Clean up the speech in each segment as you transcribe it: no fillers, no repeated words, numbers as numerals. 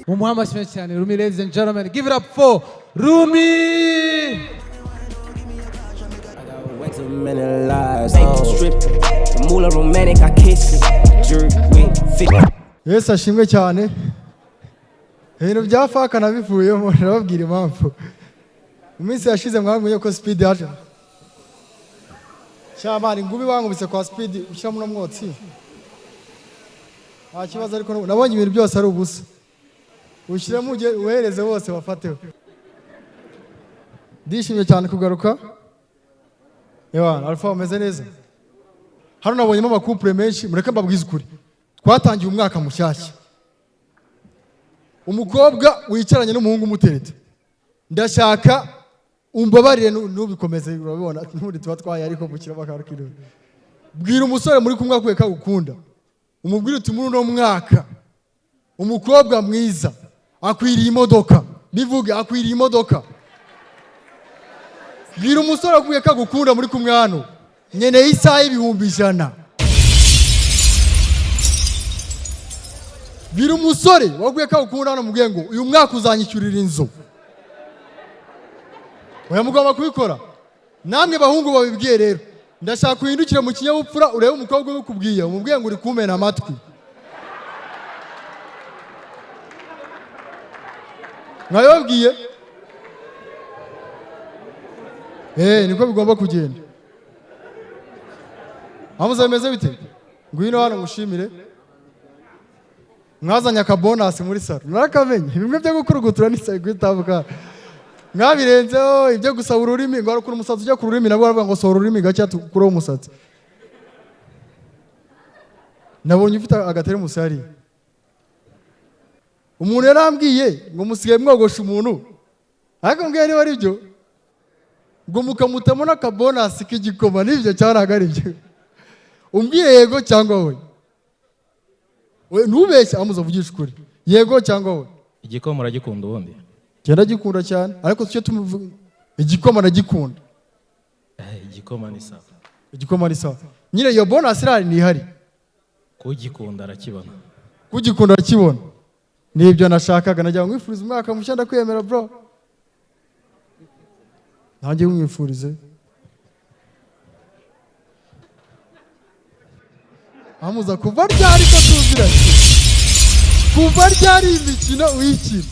Muhammad Smithani, Rumi, ladies and gentlemen, give it up for Rumi. Too many lies. Strip, mula romantic, I kiss it. Jerk with fit. Yes, ashimwe cyane. Ibintu byafaka nabivuyemo nababwira impamvu. Iminsi yashize mwabonye ko speed yaje. Cyamani ngubi bangubise kwa speed ushyira mu mwotsi. Nta kibazo ariko nabonye ibintu byose ari ubusa. Ushyiremo uhereze bose bafateho. Ndishimye cyane kugaruka. Ewa, Alpha umeze neza. Hano nabonyemo amakupure menshi, mureke mbabwize ukuri. Twatangiye umwaka mushyashya. Umukobwa wicaranye n'umuhungu umutereta. Ndashaka umbabarire nubikomeze urabibona nturi tuba twaye ariko mukira bakarukira. Bwira umusore muri kumwe kweka gukunda. Umubwire uti muri no mwaka. Umukobwa mwiza akwiriye imodoka. Bivuge akwiriye imodoka. Bwira umusore akuye kagukunda muri kumwe hano. Nyeneye isaha y'ibihumbi 100. Bwira umusore waguye kagukunda hano mubwiye ngo uyu mwaka uzanyishyurira inzu. Oya mugomba kubikora. Namwe bahungu babibwiye rero. Ndashaka kuhindukira mu kinyabupfura urebe umukobwa ukubwiye umubwiye ngo uri kumena amatwi. Mwayobwiye? Niko bigomba kugenda. Amuzameze bite? Ngwino hano ngushimire. Mwazanye akabonus muri saro. Narakamenye. Bimwe byo gukurugutura n'isari kwitabuka. Mwabirenzeho ibyo gusaba ururimi ngo arukura umusatsi ujya ku rurimi nabo baravuga ngo sora ururimi gacya tukuraho umusatsi. Nabonye ufite agatere musari. Umuntu yarambwiye ngo musigaye mwogosha umuntu. Ariko mbwiye niba ari byo. Ngo mukamutamo n'akabonus k'igikoma n'ibyo cyaraga ari byo. Umbwiye yego cyangwa we? We ntubeshye amuzavugisha ukuri. Yego cyangwa we? Igikoma uragikunda ubundi? Cyenda gikunda cyane ariko cyo tumuvuga igikoma nagikunda. Igikoma ni sawa. Igikoma ni sawa. Nyine iyo bonus irari ni ihari. Kugikunda arakibona. Kugikunda arakibona. Nibyo nashakaga najya mwifuriza umwaka mushya ndakwemera bro. Nanjye mwifurize. Amuza kuva ryari ko tuziranye. Kuva ryari imikino uyikina.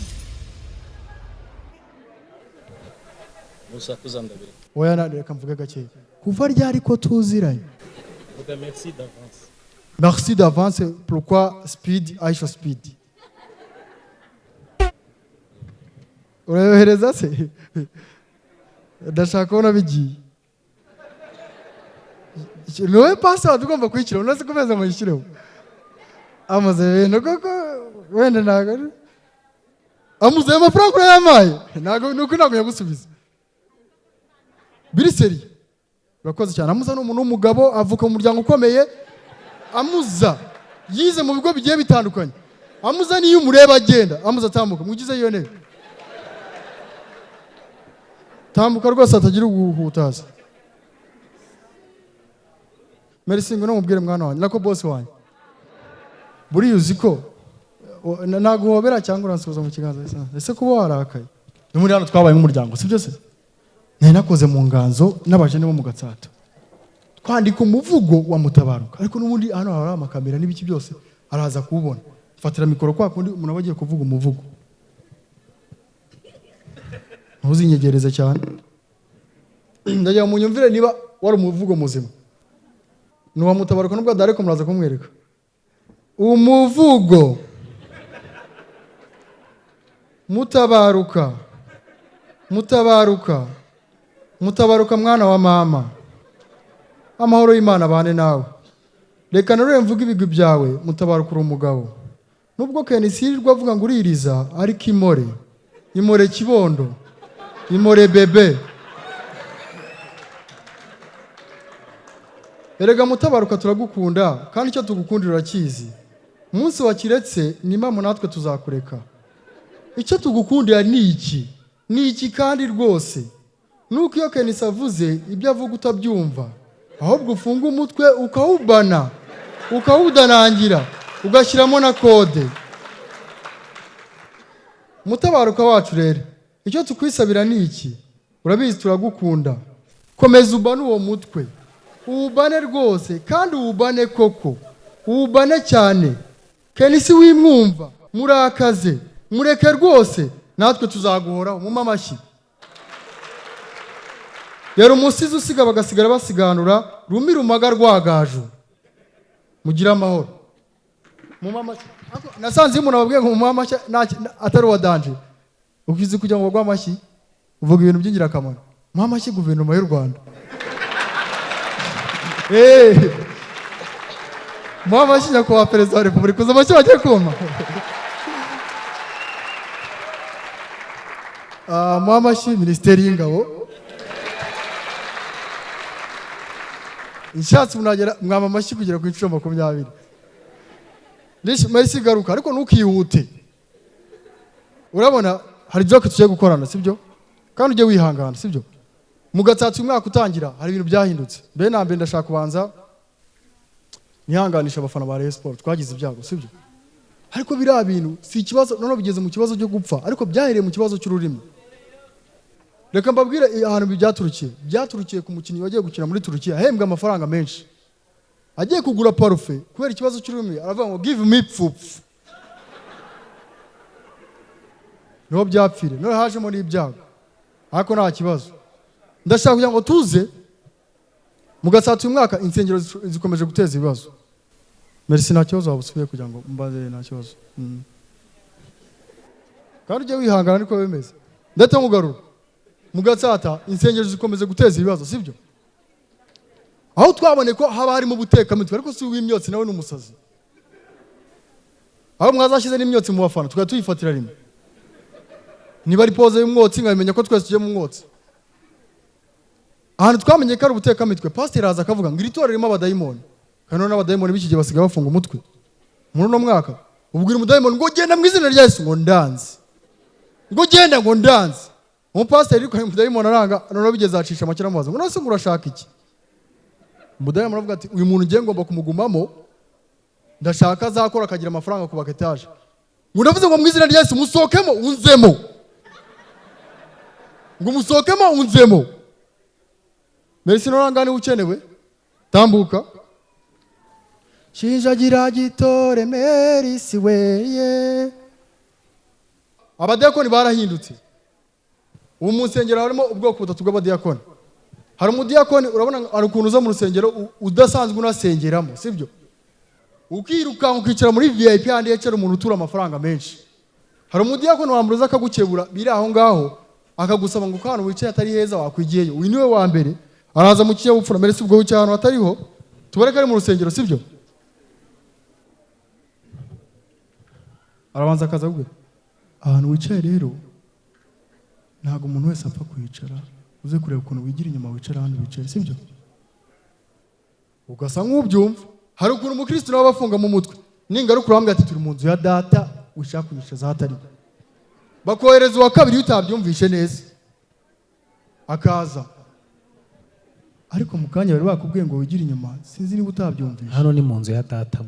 Musa kuzandabire. Oya reka mvuge gake. Kuva ryari ko tuziranye. Vuga merci d'avance. Merci d'avance pourquoi speed Aisha speed. Urayohereza se? Ndashaka kubona bigiye. Nowe password ugomba kwikira unaze kumeza mu yishireho. Amaze ibintu koko wenda nago. Amuze amafaranga urayamaye. Nuko ntabwo yagusubiza. Biriseri. Urakoze cyane. Amuza n'umuntu w'umugabo avuka mu muryango ukomeye. Amuza yize mu bigo bigiye bitandukanye. Amuza niyo umureba agenda. Amuza atambuka. Mugize iyo ntebe. Tambuka rwose atagira uguhutaza. Merci ngo namubwire mwana wanjye nako boss wanjye. Buri uziko naguhobera cyangwa uransubiza mu kiganza isa. Ese kuba warakaye. Ni muri hano twabaye nk'umuryango sibyo se? Nari nakoze mu nganzo n'abajene bo mu Gatsata. Twandika umuvugo wa Mutabaruka ariko n'ubundi hano hari amakamera n'ibiki byose araza kubona. Fatira mikoro kwa kundi umuntu abagiye kuvuga umuvugo. Ntuzinyegereze cyane. Ndagira mu nyumvire niba wari umuvugo muzima. Nuwa Mutabaruka nubwo dareko muraza kumwereka. Umuvugo. Mutabaruka. Mutabaruka. Mutabaruka mwana wa mama. Amahoro y'Imana bane nawe. Reka narure mvuga ibigwi byawe Mutabaruka uri umugabo. Nubwo kenisirirwa avuga ngo uririza ariko imore. Imore kibondo. Imore bebe. Erega Mutabaruka turagukunda kandi icyo tugukundira urakizi. Umunsi wakiretse ni mama natwe tuzakureka. Icyo tugukundira ni iki? ni iki kandi rwose nuko iyo Kenisa avuze ibyo avuga utabyumva ahubwo ufunga umutwe ukawubana ukawudanangira ugashyiramo na kode. Mutabaruka wacu rero icyo tukwisabira ni iki, urabizi turagukunda, komeza ubane uwo mutwe, uwubane rwose kandi uwubane koko, uwubane cyane. Kenisi wimwumva murakaze, mureke rwose natwe tuzaguhoraho mu amashyi. Yari umusizi usiga bagasigara basiganura, rumi rumaga rwagaju, mugira amahoro mu amashyi. Nasanze umuntu ababwiye ngo mu amashyi atari wa danje, ukizi kujya ngo bagwa amashyi uvuga ibintu by'ingirakamaro. Mu amashyi guverinoma y'u Rwanda, mu amashyi nyakubahwa perezida wa repubulika, uzi amashyi bagiye kuma. Mu amashyi minisiteri y'ingabo, inshatse munagera mwama amashyi kugera ku inshuro 20. Merci garuka ariko ntukihute. Urabona hari joke tugiye gukorana sibyo? Kandi ujye wihangana sibyo? Mugatsatsi umwaka utangira hari ibintu byahindutse. Mbe nambe ndashaka kubanza nihanganisha abafana ba Rayon Sport, twagize ibyago sibyo? Ariko biriya bintu si ikibazo, none bigeze mu kibazo cyo gupfa, ariko byahereye mu kibazo cy'ururimi. Reka mbabwire ahantu byaturukiye ku mukinnyi wagiye gukina muri Turukiya, ahembwa amafaranga menshi, agiye kugura parufe kubera ikibazo cy'ururimi aravuga ngo give me pfupfu. Niho byapfire, none hajemo n'ibyago, ariko nta kibazo. Ndashaka kugira ngo tuze mugatsatsi umwaka insengero zikomeje guteza ibibazo. Merci, nta kibazo wabusubiye kugira ngo mbaze, nta kibazo. Kandi ujye wihangana niko bimeze. Ndetse mugarura mugatsata insengero zikomeze guteza ibibazo sibyo? Aho twabone ko haba harimo ubutekamitwe, ariko si w'imyotsi nawe n'umusazi. Aho mwazashyize n'imyotsi mu bafana tukaba tuyifatira rimwe. Niba ari pose y'umwotsi nkabimenya ko twese tujye mu mwotsi. Ahantu twamenye ko ari ubutekamitwe, pastor araza akavuga ngo iri torero ririmo abadayimoni. Kandi n'abadayimoni b'iki gihe basigaye bafunga umutwe. Muri no mwaka ubwira umudayimoni ngo genda mu izina rya Yesu, ngo ndanze. Ngo genda ngo ndanze. Umupastor ariko umudayimoni aranga, none bigeze acisha amakira amazi. Ngo nase ngurashaka iki? Umudayimoni aravuga ati uyu muntu ngiye ngomba kumugumamo, ndashaka azakora akagira amafaranga ku baketaje. Ngo ndavuze ngo mu izina rya Yesu musokemo unzemo. Ngo musokemo unzemo. Merci norangani ukenewe. Tambuka. Shinjagira gitore Merisi weye. Abadiyakoni barahindutse. Ubu mu nsengero harimo ubwoko butatu bw'abadiyakoni. Hari umudiyakoni urabona ari ukuntu uza mu rusengero udasanzwe unasengeramo sibyo? Ukiruka ukicara muri VIP handi yacara umuntu utura amafaranga menshi. Hari umudiyakoni wambuza akagukebura biri aho ngaho akagusaba ngo kana wicaye atari heza wakwigiyeyo. Uyu niwe wa mbere araza mu kinyabupfura. Merisi ubwo cyane atariho tubareka ari mu rusengero sibyo? Arabanza akaza gwe ahantu wicaye rero ntago umuntu wese apfa kwicara, uze kureba ukuntu wigira inyuma wicara hano wicaye sibyo? Ugasa nk'ubyumva. Hari ukuntu umukristo nawe bafunga mu mutwe, ningaruka urambwira ati turi mu nzu ya data ushaka kunyicaza hatari, bakohereza uwa kabiri utabyumvishe neza akaza, ariko mu kanya bari bakubwiye ngo wigire inyuma, sinzi niba utabyumvishe. Hano ni mu nzu ya data,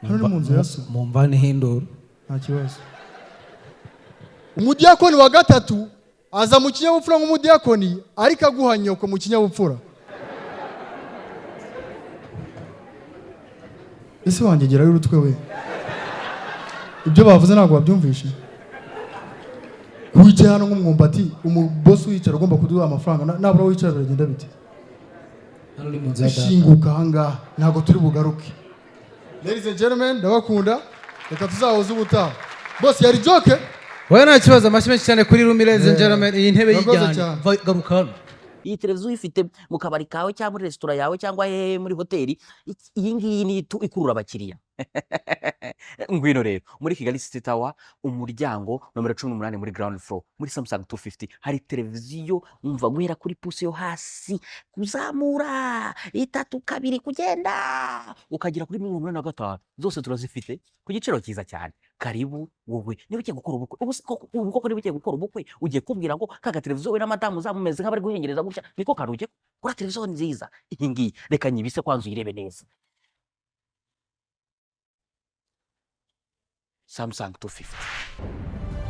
hano ni mu nzu ya so, mu mvane hindoro, nta kibazo. Umudiyakoni wa gatatu aza mu kinyabupfura nk'umudiyakoni ariko aguha nyoko mu kinyabupfura. Ese wanjye gerayo urutwe we, ibyo bavuze ntabwo wabyumvishe? Wicaye hano nk'umwumbati, umubosi wicara ugomba kuduha amafaranga, nabura wicara biragenda bite? hano ni mu nzu ya data. Shinguka ahangaha ntabwo turi bugaruke. Ladies and gentlemen, ndabakunda, reka tuzahoze ubutaha. Boss yari joke? Wowe nta kibazo, amashyi menshi cyane kuri Rumi. Ladies and gentlemen, iyi ntebe y'ijyanye garuka hano. Iyi televiziyo uyifite mu kabari kawe cyangwa muri resitora yawe cyangwa muri hoteli, iyi ngiyi ni ikurura abakiriya. ngwino rero muri Kigali City Tower umuryango nomero 18 muri ground floor muri Samsung 250 hari televiziyo umva guhera kuri pusi yo hasi kuzamura 3 2 kugenda ukagira kuri 85 zose turazifite ku giciro cyiza cyane. Karibu wowe niba ugiye gukora ubukwe ubwo niba ugiye gukora ubukwe ugiye kubwira ngo kaga televiziyo we na madamu zamumeze nk'abari guhengereza gutya niko karuge kuri televiziyo nziza iyi ngiyi reka nyibise kwanza uyirebe neza. Samsung 250.